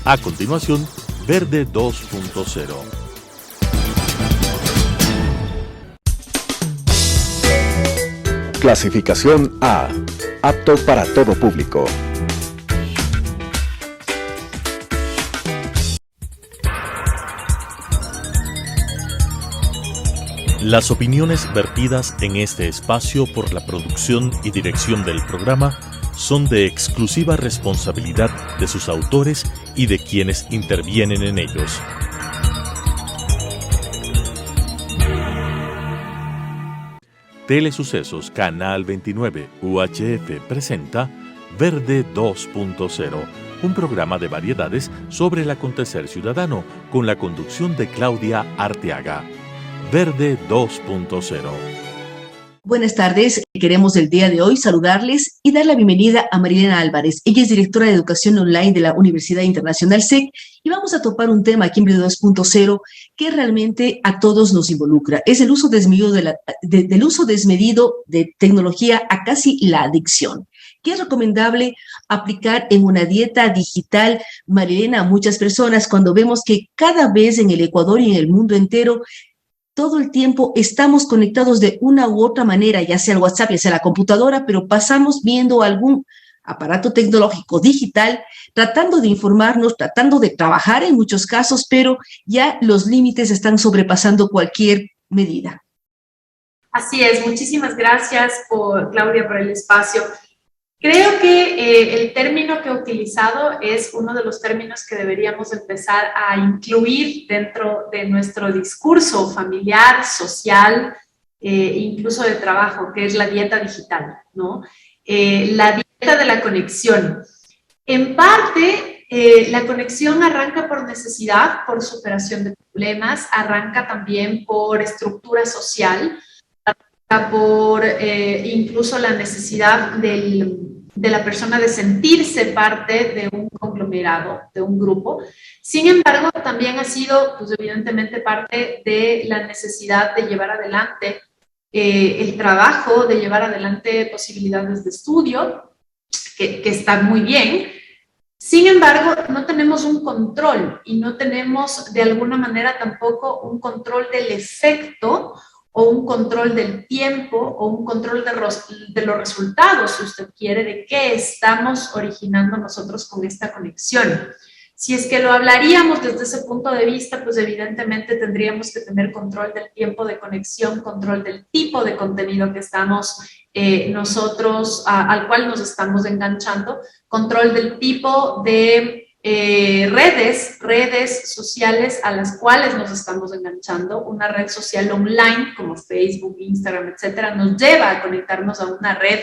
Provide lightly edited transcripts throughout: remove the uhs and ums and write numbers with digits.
A continuación, Verde 2.0. Clasificación A. Apto para todo público. Las opiniones vertidas en este espacio por la producción y dirección del programa son de exclusiva responsabilidad de sus autores y de quienes intervienen en ellos. Telesucesos Canal 29 UHF presenta Verde 2.0, un programa de variedades sobre el acontecer ciudadano con la conducción de Claudia Arteaga. Verde 2.0. Buenas tardes, queremos el día de hoy saludarles y dar la bienvenida a Marilena Álvarez. Ella es directora de Educación Online de la Universidad Internacional SEC y vamos a topar un tema aquí en Verde 2.0 que realmente a todos nos involucra. Es el uso desmedido del uso desmedido de tecnología a casi la adicción. ¿Qué es recomendable aplicar en una dieta digital, Marilena, a muchas personas cuando vemos que cada vez en el Ecuador y en el mundo entero todo el tiempo estamos conectados de una u otra manera, ya sea el WhatsApp, ya sea la computadora, pero pasamos viendo algún aparato tecnológico digital, tratando de informarnos, tratando de trabajar en muchos casos, pero ya los límites están sobrepasando cualquier medida? Así es, muchísimas gracias, Claudia, por el espacio. Creo que el término que he utilizado es uno de los términos que deberíamos empezar a incluir dentro de nuestro discurso familiar, social, incluso de trabajo, que es la dieta digital, ¿no? La dieta de la conexión. En parte, la conexión arranca por necesidad, por superación de problemas, arranca también por estructura social, por incluso la necesidad de la persona de sentirse parte de un conglomerado, de un grupo. Sin embargo, también ha sido, pues, evidentemente, parte de la necesidad de llevar adelante el trabajo, de llevar adelante posibilidades de estudio, que está muy bien. Sin embargo, no tenemos un control y no tenemos de alguna manera tampoco un control del efecto o un control del tiempo, o un control de los resultados, si usted quiere, de qué estamos originando nosotros con esta conexión. Si es que lo hablaríamos desde ese punto de vista, pues evidentemente tendríamos que tener control del tiempo de conexión, control del tipo de contenido que estamos nosotros, al cual nos estamos enganchando, control del tipo de redes sociales a las cuales nos estamos enganchando. Una red social online como Facebook, Instagram, etcétera, nos lleva a conectarnos a una red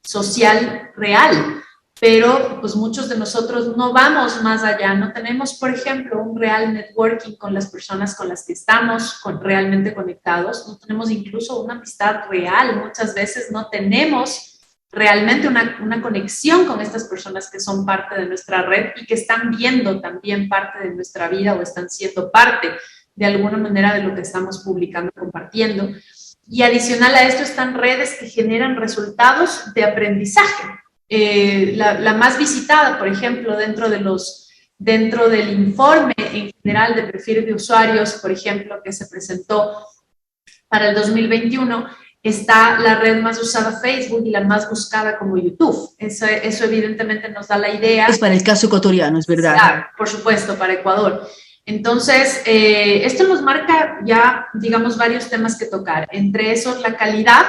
social real, pero pues muchos de nosotros no vamos más allá, no tenemos, por ejemplo, un real networking con las personas con las que estamos realmente conectados, no tenemos incluso una amistad real, muchas veces no tenemos realmente una conexión con estas personas que son parte de nuestra red y que están viendo también parte de nuestra vida o están siendo parte de alguna manera de lo que estamos publicando, compartiendo. Y adicional a esto están redes que generan resultados de aprendizaje. La más visitada, por ejemplo, dentro del informe en general de perfil de usuarios, por ejemplo, que se presentó para el 2021, está la red más usada Facebook y la más buscada como YouTube. Eso evidentemente nos da la idea. Es para el caso ecuatoriano, es verdad. Claro, por supuesto, para Ecuador. Entonces, esto nos marca ya, digamos, varios temas que tocar. Entre esos, la calidad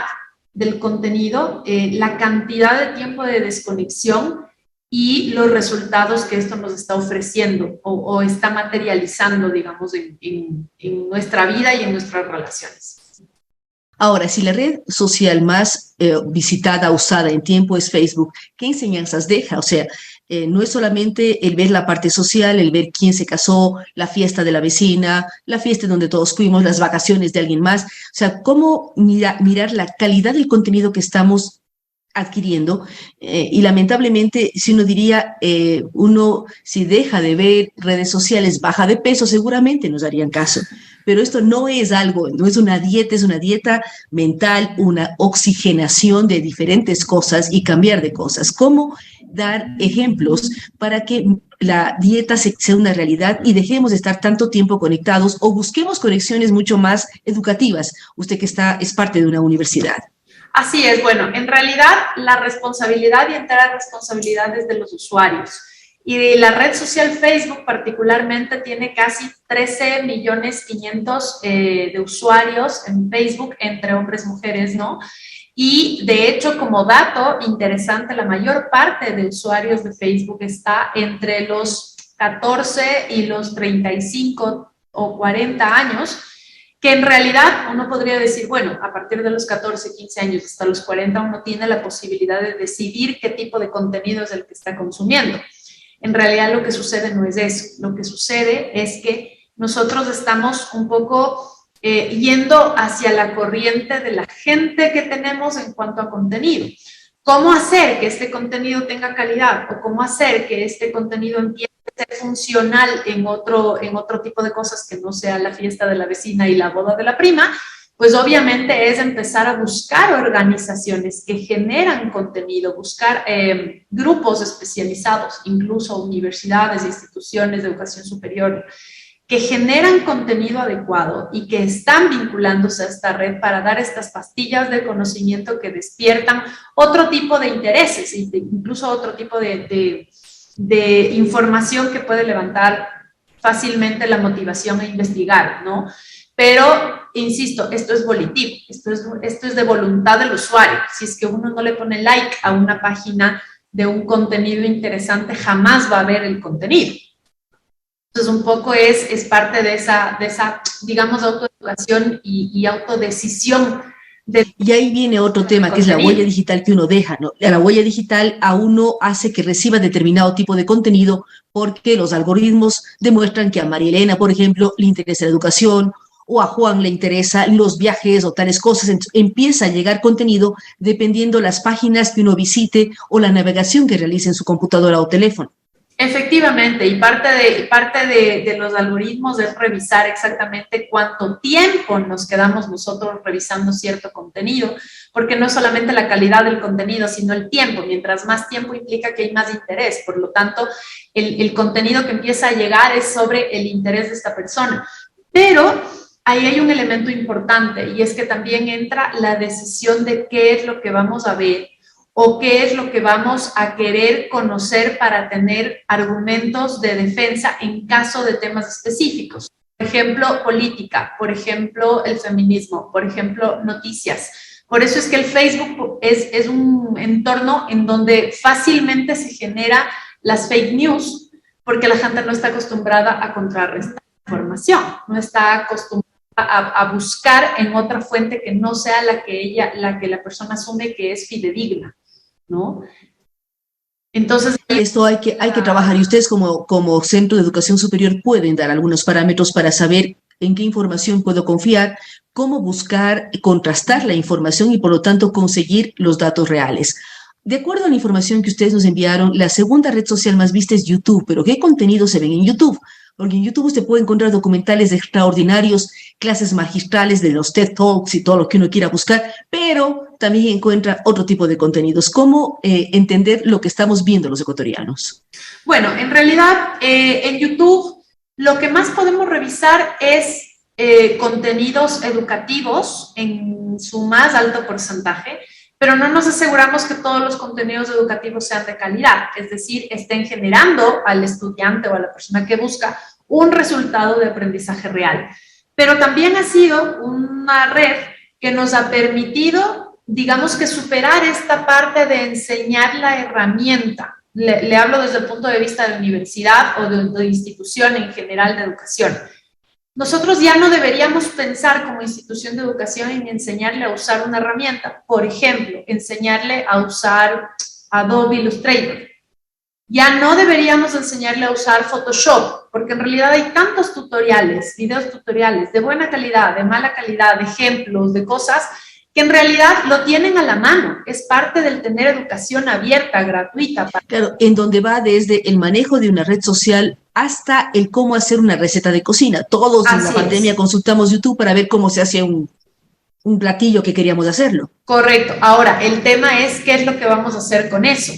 del contenido, la cantidad de tiempo de desconexión y los resultados que esto nos está ofreciendo o está materializando, digamos, en nuestra vida y en nuestras relaciones. Ahora, si la red social más visitada, usada en tiempo es Facebook, ¿qué enseñanzas deja? O sea, no es solamente el ver la parte social, el ver quién se casó, la fiesta de la vecina, la fiesta donde todos fuimos, las vacaciones de alguien más. O sea, ¿cómo mirar la calidad del contenido que estamos adquiriendo? Y lamentablemente, si uno diría, uno si deja de ver redes sociales, baja de peso, seguramente nos darían caso. Pero esto no es algo, no es una dieta mental, una oxigenación de diferentes cosas y cambiar de cosas. ¿Cómo dar ejemplos para que la dieta sea una realidad y dejemos de estar tanto tiempo conectados o busquemos conexiones mucho más educativas? Usted que es parte de una universidad. Así es, bueno, en realidad la responsabilidad y entera responsabilidad es de los usuarios. Y la red social Facebook particularmente tiene casi 13.500.000 de usuarios en Facebook, entre hombres y mujeres, ¿no? Y de hecho, como dato interesante, la mayor parte de usuarios de Facebook está entre los 14 y los 35 o 40 años, que en realidad uno podría decir, bueno, a partir de los 14, 15 años hasta los 40 uno tiene la posibilidad de decidir qué tipo de contenido es el que está consumiendo. En realidad lo que sucede no es eso. Lo que sucede es que nosotros estamos un poco yendo hacia la corriente de la gente que tenemos en cuanto a contenido. ¿Cómo hacer que este contenido tenga calidad? ¿O cómo hacer que este contenido empiece a ser funcional en otro tipo de cosas que no sea la fiesta de la vecina y la boda de la prima? Pues obviamente es empezar a buscar organizaciones que generan contenido, buscar grupos especializados, incluso universidades, instituciones de educación superior, que generan contenido adecuado y que están vinculándose a esta red para dar estas pastillas de conocimiento que despiertan otro tipo de intereses, incluso otro tipo de información que puede levantar fácilmente la motivación a investigar, ¿no? Pero, insisto, esto es volitivo, esto es de voluntad del usuario. Si es que uno no le pone like a una página de un contenido interesante, jamás va a ver el contenido. Entonces, un poco es parte de esa digamos, autoeducación y autodecisión. Y ahí viene otro tema, que es la huella digital que uno deja, ¿no? La huella digital a uno hace que reciba determinado tipo de contenido porque los algoritmos demuestran que a María Elena, por ejemplo, le interesa la educación, o a Juan le interesa los viajes o tales cosas. Entonces, empieza a llegar contenido dependiendo las páginas que uno visite o la navegación que realice en su computadora o teléfono. Efectivamente, y parte de los algoritmos es revisar exactamente cuánto tiempo nos quedamos nosotros revisando cierto contenido, porque no es solamente la calidad del contenido, sino el tiempo. Mientras más tiempo implica que hay más interés, por lo tanto, el contenido que empieza a llegar es sobre el interés de esta persona. Pero ahí hay un elemento importante y es que también entra la decisión de qué es lo que vamos a ver o qué es lo que vamos a querer conocer para tener argumentos de defensa en caso de temas específicos. Por ejemplo, política, por ejemplo, el feminismo, por ejemplo, noticias. Por eso es que el Facebook es un entorno en donde fácilmente se genera las fake news, porque la gente no está acostumbrada a contrarrestar información, no está acostumbrada a buscar en otra fuente que no sea la que la persona asume que es fidedigna, ¿no? Entonces, esto hay que trabajar, y ustedes como Centro de Educación Superior pueden dar algunos parámetros para saber en qué información puedo confiar, cómo buscar contrastar la información y por lo tanto conseguir los datos reales. De acuerdo a la información que ustedes nos enviaron, la segunda red social más vista es YouTube, pero ¿qué contenidos se ven en YouTube? Porque en YouTube usted puede encontrar documentales extraordinarios, clases magistrales de los TED Talks y todo lo que uno quiera buscar, pero también encuentra otro tipo de contenidos. ¿Cómo entender lo que estamos viendo los ecuatorianos? Bueno, en realidad en YouTube lo que más podemos revisar es contenidos educativos en su más alto porcentaje, pero no nos aseguramos que todos los contenidos educativos sean de calidad, es decir, estén generando al estudiante o a la persona que busca un resultado de aprendizaje real. Pero también ha sido una red que nos ha permitido, digamos que superar esta parte de enseñar la herramienta. Le hablo desde el punto de vista de universidad o de institución en general de educación. Nosotros ya no deberíamos pensar como institución de educación en enseñarle a usar una herramienta. Por ejemplo, enseñarle a usar Adobe Illustrator. Ya no deberíamos enseñarle a usar Photoshop, porque en realidad hay tantos tutoriales, videos tutoriales de buena calidad, de mala calidad, de ejemplos, de cosas, que en realidad lo tienen a la mano. Es parte del tener educación abierta, gratuita. Claro, en donde va desde el manejo de una red social hasta el cómo hacer una receta de cocina. Todos en la pandemia consultamos YouTube para ver cómo se hace un platillo que queríamos hacerlo. Correcto. Ahora, el tema es qué es lo que vamos a hacer con eso.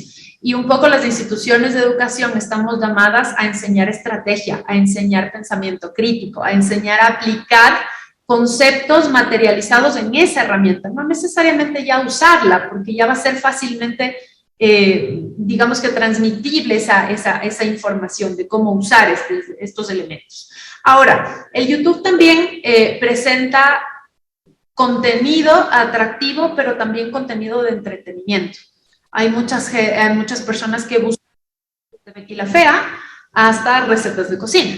Y un poco las instituciones de educación estamos llamadas a enseñar estrategia, a enseñar pensamiento crítico, a enseñar a aplicar conceptos materializados en esa herramienta, no necesariamente ya usarla, porque ya va a ser fácilmente, digamos que transmitible esa información de cómo usar estos elementos. Ahora, el YouTube también presenta contenido atractivo, pero también contenido de entretenimiento. Hay muchas personas que buscan de Betty la Fea hasta recetas de cocina.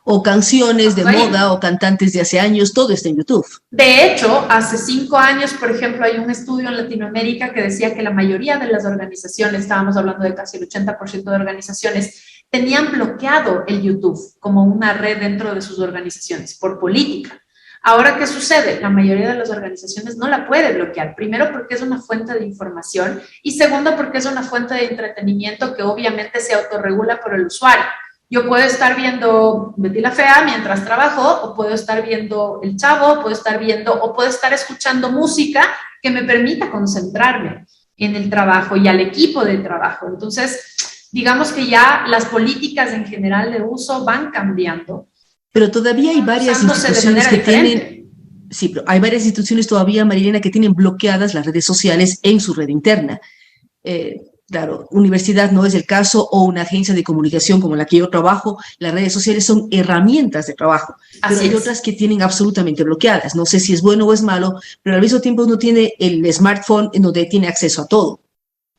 O canciones de moda o cantantes de hace años, todo está en YouTube. De hecho, hace 5 años, por ejemplo, hay un estudio en Latinoamérica que decía que la mayoría de las organizaciones, estábamos hablando de casi el 80% de organizaciones, tenían bloqueado el YouTube como una red dentro de sus organizaciones por política. Ahora, ¿qué sucede? La mayoría de las organizaciones no la puede bloquear. Primero, porque es una fuente de información y segundo, porque es una fuente de entretenimiento que obviamente se autorregula por el usuario. Yo puedo estar viendo Betty la Fea mientras trabajo, o puedo estar viendo El Chavo, puedo estar escuchando música que me permita concentrarme en el trabajo y al equipo de trabajo. Entonces, digamos que ya las políticas en general de uso van cambiando. Pero todavía hay varias instituciones que tienen, sí, pero hay varias instituciones todavía, Marilena, que tienen bloqueadas las redes sociales en su red interna. Claro, universidad no es el caso, o una agencia de comunicación como la que yo trabajo, las redes sociales son herramientas de trabajo, pero hay otras que tienen absolutamente bloqueadas. No sé si es bueno o es malo, pero al mismo tiempo uno tiene el smartphone en donde tiene acceso a todo.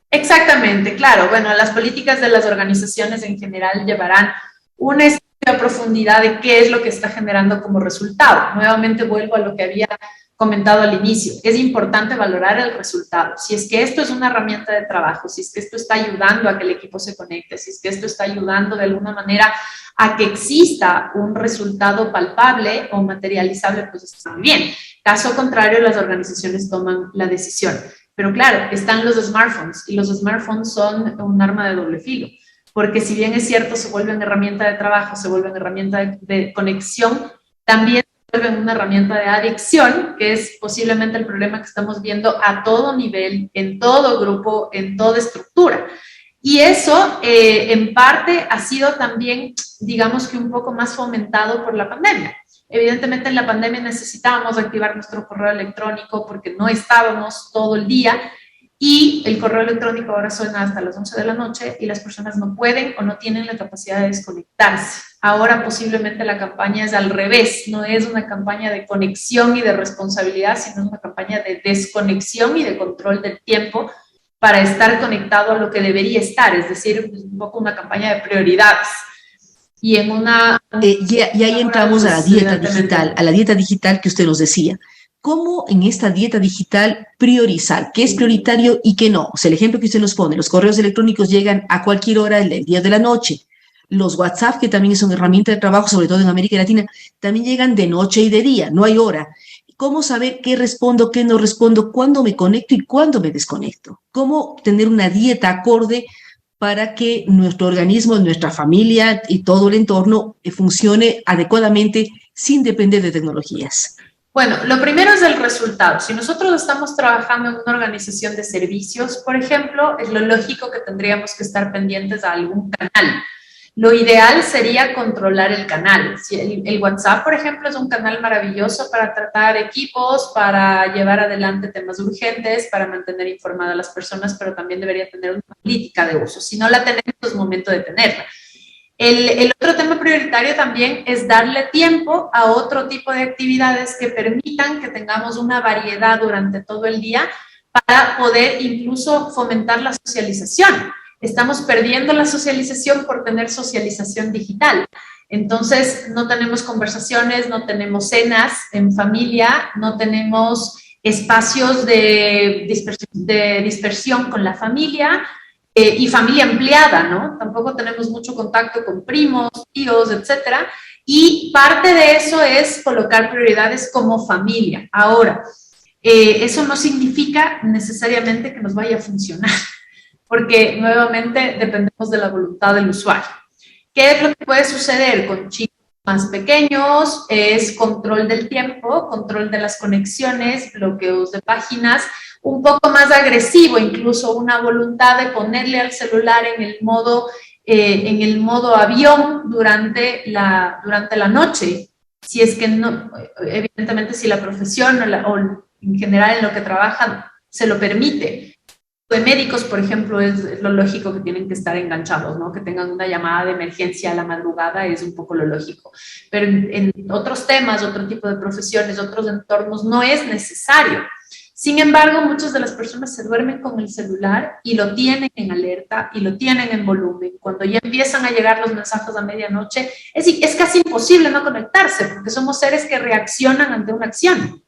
Exactamente, claro. Bueno, las políticas de las organizaciones en general llevarán una a profundidad de qué es lo que está generando como resultado. Nuevamente vuelvo a lo que había comentado al inicio. Es importante valorar el resultado. Si es que esto es una herramienta de trabajo, si es que esto está ayudando a que el equipo se conecte, si es que esto está ayudando de alguna manera a que exista un resultado palpable o materializable, pues está muy bien. Caso contrario, las organizaciones toman la decisión. Pero claro, están los smartphones y los smartphones son un arma de doble filo. Porque si bien es cierto, se vuelven herramienta de trabajo, se vuelven herramienta de conexión, también se vuelven una herramienta de adicción, que es posiblemente el problema que estamos viendo a todo nivel, en todo grupo, en toda estructura. Y eso, en parte, ha sido también, digamos que un poco más fomentado por la pandemia. Evidentemente, en la pandemia necesitábamos activar nuestro correo electrónico porque no estábamos todo el día. Y el correo electrónico ahora suena hasta las 11 de la noche y las personas no pueden o no tienen la capacidad de desconectarse. Ahora posiblemente la campaña es al revés, no es una campaña de conexión y de responsabilidad, sino es una campaña de desconexión y de control del tiempo para estar conectado a lo que debería estar, es decir, un poco una campaña de prioridades. Y en y ahí entramos a la dieta digital que usted nos decía. ¿Cómo en esta dieta digital priorizar? ¿Qué es prioritario y qué no? O sea, el ejemplo que usted nos pone, los correos electrónicos llegan a cualquier hora del día de la noche. Los WhatsApp, que también son herramienta de trabajo, sobre todo en América Latina, también llegan de noche y de día, no hay hora. ¿Cómo saber qué respondo, qué no respondo, cuándo me conecto y cuándo me desconecto? ¿Cómo tener una dieta acorde para que nuestro organismo, nuestra familia y todo el entorno funcione adecuadamente sin depender de tecnologías? Bueno, lo primero es el resultado. Si nosotros estamos trabajando en una organización de servicios, por ejemplo, es lo lógico que tendríamos que estar pendientes a algún canal. Lo ideal sería controlar el canal. Si el WhatsApp, por ejemplo, es un canal maravilloso para tratar equipos, para llevar adelante temas urgentes, para mantener informadas a las personas, pero también debería tener una política de uso. Si no la tenemos, es momento de tenerla. El otro tema prioritario también es darle tiempo a otro tipo de actividades que permitan que tengamos una variedad durante todo el día para poder incluso fomentar la socialización. Estamos perdiendo la socialización por tener socialización digital. Entonces, no tenemos conversaciones, no tenemos cenas en familia, no tenemos espacios de dispersión con la familia, y familia ampliada, ¿no? Tampoco tenemos mucho contacto con primos, tíos, etcétera. Y parte de eso es colocar prioridades como familia. Ahora, eso no significa necesariamente que nos vaya a funcionar, porque nuevamente dependemos de la voluntad del usuario. ¿Qué es lo que puede suceder con chicos más pequeños? Es control del tiempo, control de las conexiones, bloqueos de páginas, un poco más agresivo, incluso una voluntad de ponerle al celular en el modo avión durante la noche, si es que no, evidentemente si la profesión o en general en lo que trabajan se lo permite. De médicos, por ejemplo, es lo lógico que tienen que estar enganchados, ¿no? Que tengan una llamada de emergencia a la madrugada es un poco lo lógico. Pero en otros temas, otro tipo de profesiones, otros entornos, no es necesario. Sin embargo, muchas de las personas se duermen con el celular y lo tienen en alerta y lo tienen en volumen. Cuando ya empiezan a llegar los mensajes a medianoche, es casi imposible no conectarse, porque somos seres que reaccionan ante una acción.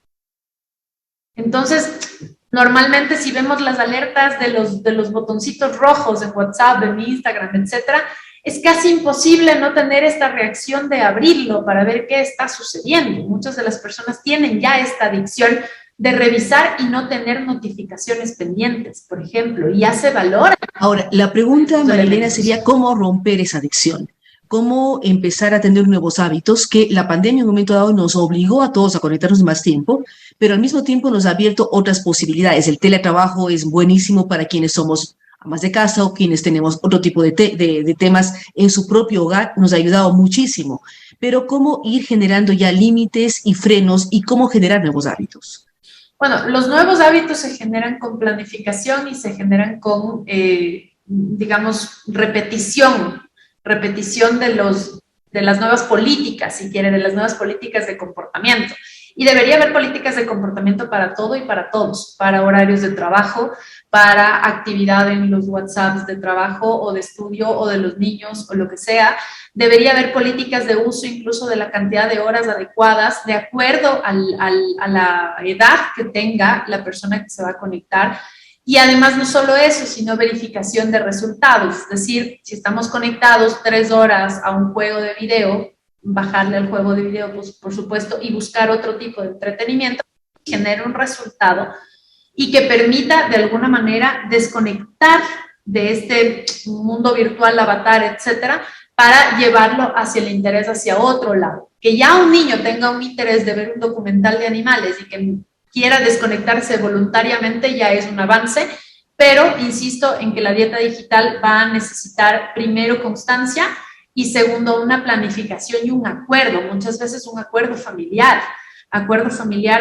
Entonces, normalmente si vemos las alertas de los botoncitos rojos en WhatsApp, en Instagram, etcétera, es casi imposible no tener esta reacción de abrirlo para ver qué está sucediendo. Muchas de las personas tienen ya esta adicción de revisar y no tener notificaciones pendientes, por ejemplo, y ya se valora. Ahora, la pregunta, Marilena, sería cómo romper esa adicción. Cómo empezar a tener nuevos hábitos, que la pandemia en un momento dado nos obligó a todos a conectarnos más tiempo, pero al mismo tiempo nos ha abierto otras posibilidades. El teletrabajo es buenísimo para quienes somos amas de casa o quienes tenemos otro tipo de temas en su propio hogar, nos ha ayudado muchísimo. Pero cómo ir generando ya límites y frenos y cómo generar nuevos hábitos. Bueno, los nuevos hábitos se generan con planificación y se generan con, digamos, repetición de las nuevas políticas, si quiere, de las nuevas políticas de comportamiento. Y debería haber políticas de comportamiento para todo y para todos, para horarios de trabajo, para actividad en los WhatsApps de trabajo o de estudio o de los niños o lo que sea. Debería haber políticas de uso incluso de la cantidad de horas adecuadas de acuerdo a la edad que tenga la persona que se va a conectar. Y además no solo eso, sino verificación de resultados. Es decir, si estamos conectados 3 horas a un juego de video, bajarle al juego de video, pues, por supuesto, y buscar otro tipo de entretenimiento que genere un resultado y que permita de alguna manera desconectar de este mundo virtual, avatar, etcétera, para llevarlo hacia el interés hacia otro lado. Que ya un niño tenga un interés de ver un documental de animales y que quiera desconectarse voluntariamente ya es un avance, pero insisto en que la dieta digital va a necesitar primero constancia y segundo una planificación y un acuerdo, muchas veces un acuerdo familiar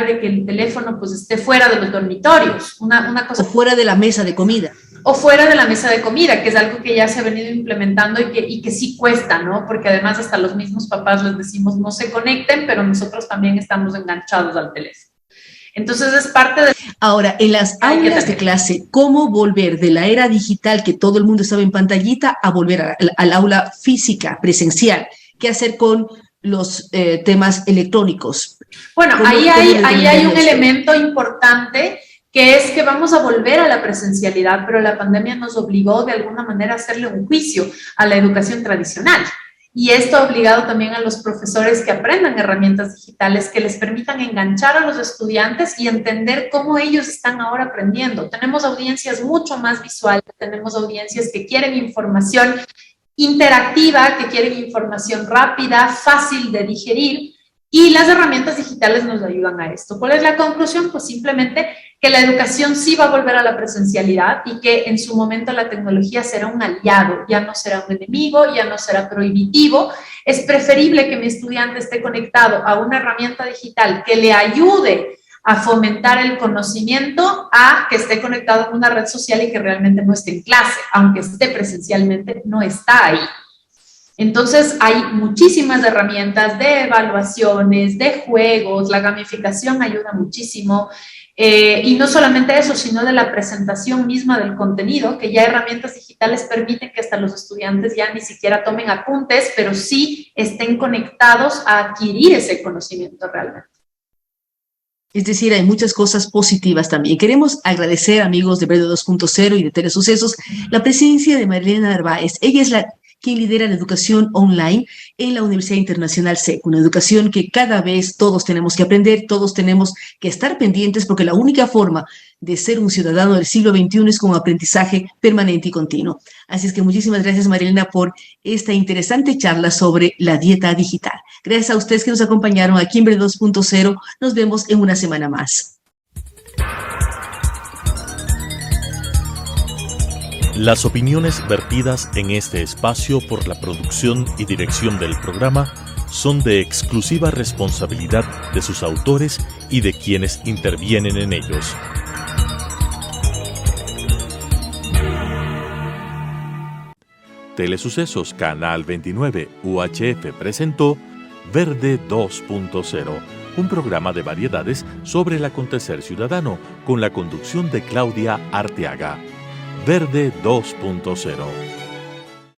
de que el teléfono pues esté fuera de los dormitorios, una cosa. O fuera de la mesa de comida. O fuera de la mesa de comida, que es algo que ya se ha venido implementando y que sí cuesta, ¿no? Porque además hasta los mismos papás les decimos no se conecten, pero nosotros también estamos enganchados al teléfono. Entonces es parte de... Ahora, en las aulas de clase, ¿cómo volver de la era digital que todo el mundo estaba en pantallita a volver al aula física, presencial? ¿Qué hacer con los temas electrónicos? Bueno, ahí hay un elemento importante que es que vamos a volver a la presencialidad, pero la pandemia nos obligó de alguna manera a hacerle un juicio a la educación tradicional. Y esto ha obligado también a los profesores que aprendan herramientas digitales que les permitan enganchar a los estudiantes y entender cómo ellos están ahora aprendiendo. Tenemos audiencias mucho más visuales, tenemos audiencias que quieren información interactiva, que quieren información rápida, fácil de digerir, y las herramientas digitales nos ayudan a esto. ¿Cuál es la conclusión? Pues simplemente que la educación sí va a volver a la presencialidad y que en su momento la tecnología será un aliado, ya no será un enemigo, ya no será prohibitivo. Es preferible que mi estudiante esté conectado a una herramienta digital que le ayude a fomentar el conocimiento a que esté conectado a una red social y que realmente no esté en clase, aunque esté presencialmente, no está ahí. Entonces, hay muchísimas herramientas de evaluaciones, de juegos, la gamificación ayuda muchísimo, y no solamente eso, sino de la presentación misma del contenido, que ya herramientas digitales permiten que hasta los estudiantes ya ni siquiera tomen apuntes, pero sí estén conectados a adquirir ese conocimiento realmente. Es decir, hay muchas cosas positivas también. Queremos agradecer, amigos de Verde 2.0 y de Telesucesos, la presencia de Marilena Narváez. Ella es quien lidera la educación online en la Universidad Internacional SEC, una educación que cada vez todos tenemos que aprender, todos tenemos que estar pendientes, porque la única forma de ser un ciudadano del siglo XXI es con aprendizaje permanente y continuo. Así es que muchísimas gracias, Marilena, por esta interesante charla sobre la dieta digital. Gracias a ustedes que nos acompañaron aquí en Verde 2.0. Nos vemos en una semana más. Las opiniones vertidas en este espacio por la producción y dirección del programa son de exclusiva responsabilidad de sus autores y de quienes intervienen en ellos. Telesucesos Canal 29 UHF presentó Verde 2.0, un programa de variedades sobre el acontecer ciudadano con la conducción de Claudia Arteaga. Verde 2.0.